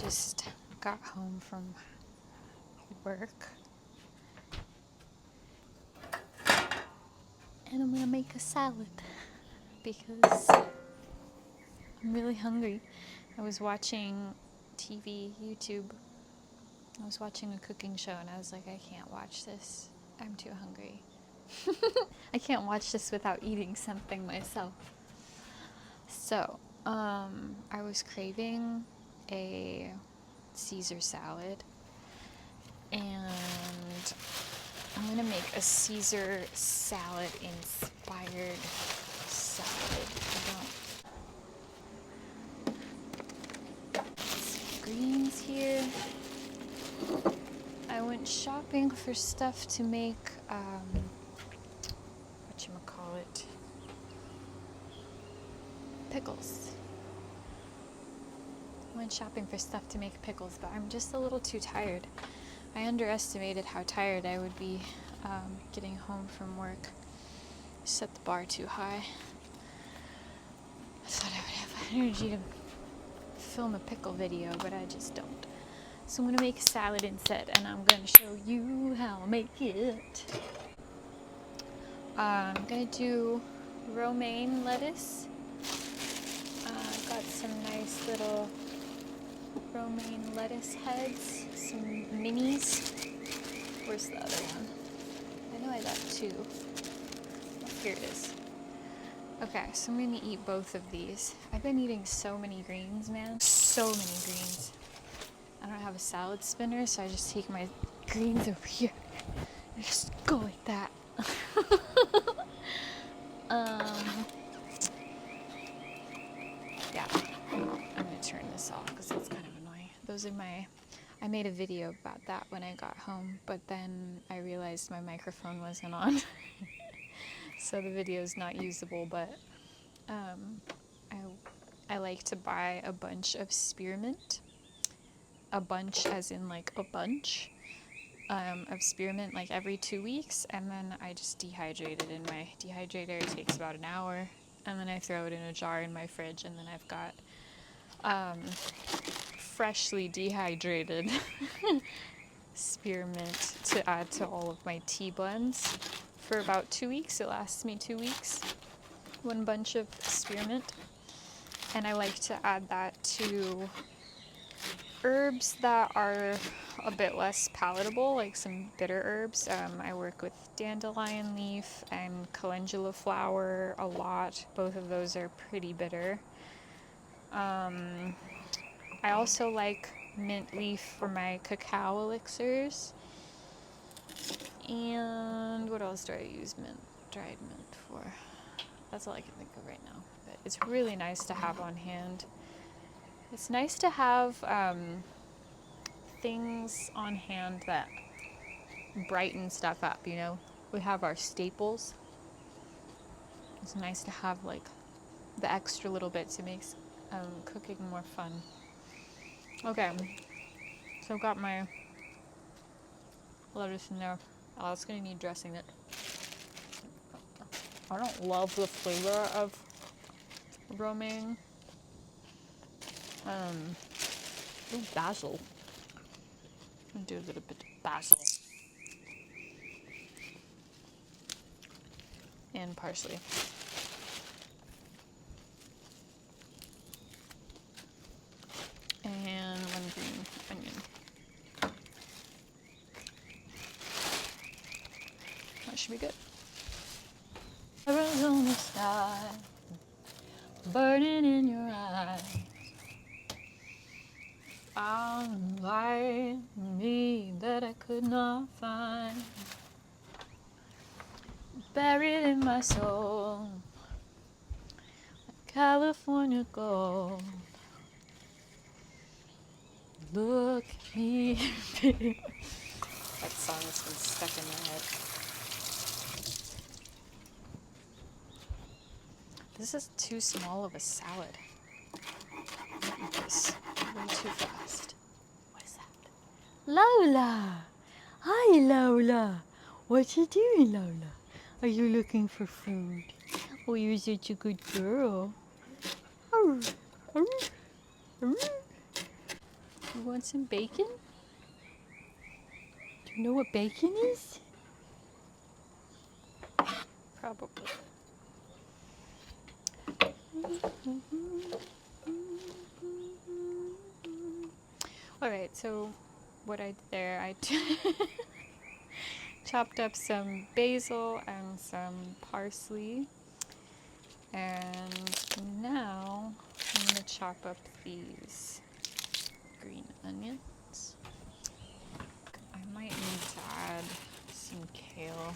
just got home from work and I'm gonna make a salad because I'm really hungry. I was watching TV, YouTube. I was watching a cooking show and I was like, I can't watch this. I'm too hungry. I can't watch this without eating something myself. So, I was craving a Caesar salad and I'm gonna make a Caesar salad inspired salad. Some greens here. I went shopping for stuff to make, whatchamacallit, pickles. I went shopping for stuff to make pickles, but I'm just a little too tired. I underestimated how tired I would be getting home from work. Set the bar too high. I thought I would have energy to film a pickle video, but I just don't. So I'm gonna make a salad instead, and I'm gonna show you how I make it. I'm gonna do romaine lettuce. I've got some nice little romaine lettuce heads, some minis. Where's the other one? I know I got two. Oh, here it is. Okay, so I'm gonna eat both of these. I've been eating so many greens, man. So many greens. I don't have a salad spinner, so I just take my greens over here and just go like that. Yeah, I'm gonna turn this off because it's kind of annoying. Those are I made a video about that when I got home, but then I realized my microphone wasn't on. So the video is not usable, but I like to buy a bunch of spearmint. A bunch as in like a bunch of spearmint like every 2 weeks, and then I just dehydrate it in my dehydrator. It takes about an hour, and then I throw it in a jar in my fridge, and then I've got freshly dehydrated spearmint to add to all of my tea blends for about 2 weeks. It lasts me 2 weeks, one bunch of spearmint, and I like to add that to herbs that are a bit less palatable, like some bitter herbs. I work with dandelion leaf and calendula flower a lot. Both of those are pretty bitter. I also like mint leaf for my cacao elixirs. And what else do I use dried mint for? That's all I can think of right now. But it's really nice to have on hand. It's nice to have things on hand that brighten stuff up, you know? We have our staples. It's nice to have like the extra little bits. It makes cooking more fun. Okay, so I've got my lettuce in there. Oh, it's gonna need dressing it. I don't love the flavor of romaine. Ooh, basil. I'm gonna do a little bit of basil. And parsley. And one green onion. That should be good. Arizona sky, burning in your eyes. Found light in me that I could not find. Buried in my soul, like California gold. Look at me. That song has been stuck in my head. This is too small of a salad. Eat this way too fast. What is that? Lola! Hi, Lola! What you doing, Lola? Are you looking for food? Oh, you're such a good girl. You want some bacon? Do you know what bacon is? Probably. Alright, so what I did there, I chopped up some basil and some parsley. And now I'm going to chop up these green onions. I might need to add some kale.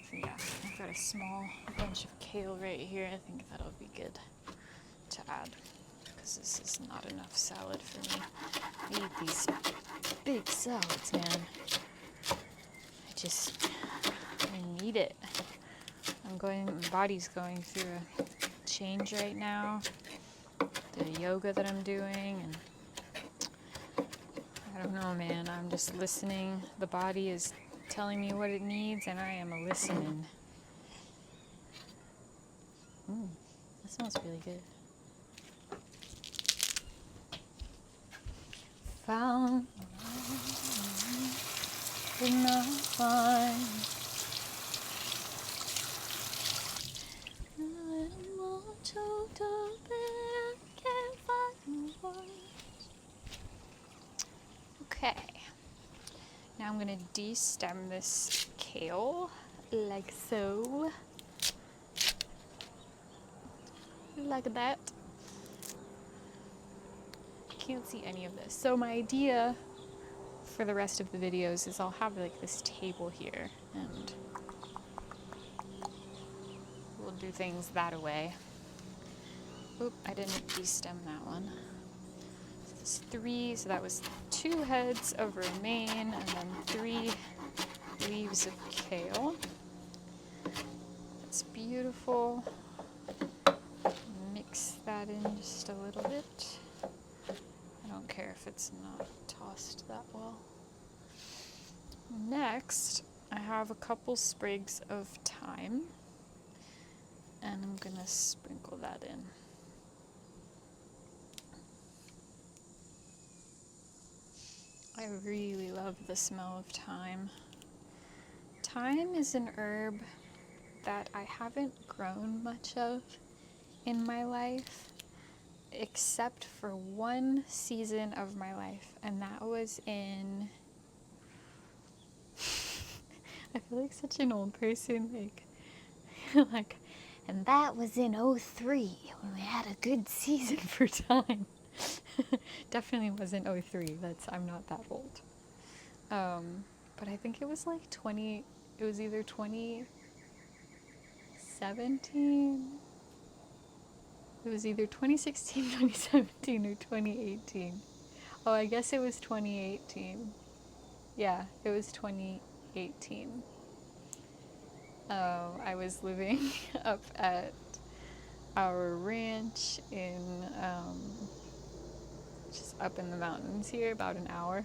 So yeah, I've got a small bunch of kale right here. I think that'll be good to add because this is not enough salad for me. I eat these big salads, man. I need it. My body's going through a change right now. The yoga that I'm doing, and I don't know, man. I'm just listening. The body is telling me what it needs, and I am listening. That smells really good. Found but not find. I'm all choked up and I can't find words. Okay. Now I'm gonna de-stem this kale like so. Like that. Can't see any of this. So my idea for the rest of the videos is I'll have like this table here and we'll do things that way. Oop, I didn't de-stem that one. So it's 3, so that was 2 heads of romaine and then 3 leaves of kale. That's beautiful. Mix that in just a little bit. I don't care if it's not tossed that well. Next, I have a couple sprigs of thyme, and I'm gonna sprinkle that in. I really love the smell of thyme. Thyme is an herb that I haven't grown much of in my life, except for one season of my life, and that was in I feel like such an old person, like, and that was in '03 when we had a good season for thyme. Definitely wasn't '03. I'm not that old. But I think it was like it was either 2017. It was either 2016, 2017, or 2018. Oh, I guess it was 2018. Yeah, it was 2018. I was living up at our ranch in just up in the mountains here, about an hour.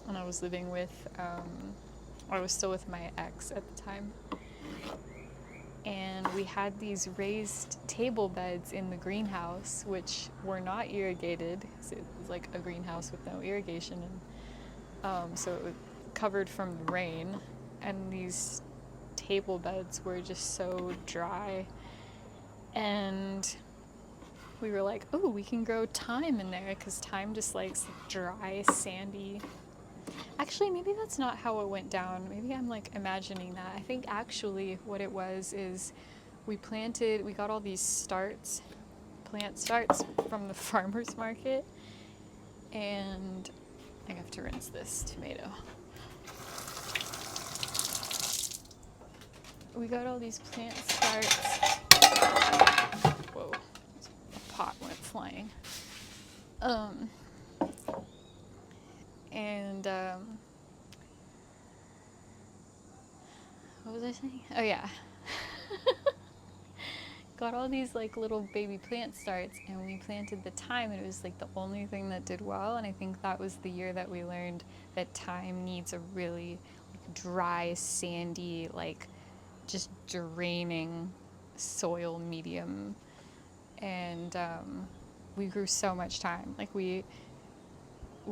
And I was living with, I was still with my ex at the time. And we had these raised table beds in the greenhouse, which were not irrigated. So it was like a greenhouse with no irrigation. And so it was covered from the rain. And these table beds were just so dry. And we were like, oh, we can grow thyme in there because thyme just likes dry, sandy. Actually, maybe that's not how it went down. Maybe I'm like imagining that. I think actually what it was is we got all these plant starts from the farmer's market. And I have to rinse this tomato. We got all these plant starts. Whoa, a pot went flying. What was I saying? Oh yeah. Got all these like little baby plant starts and we planted the thyme and it was like the only thing that did well, and I think that was the year that we learned that thyme needs a really dry, sandy, like just draining soil medium. And we grew so much time. Like we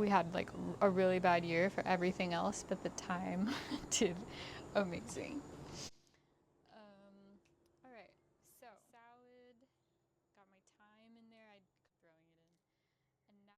had like a really bad year for everything else, but the time did amazing.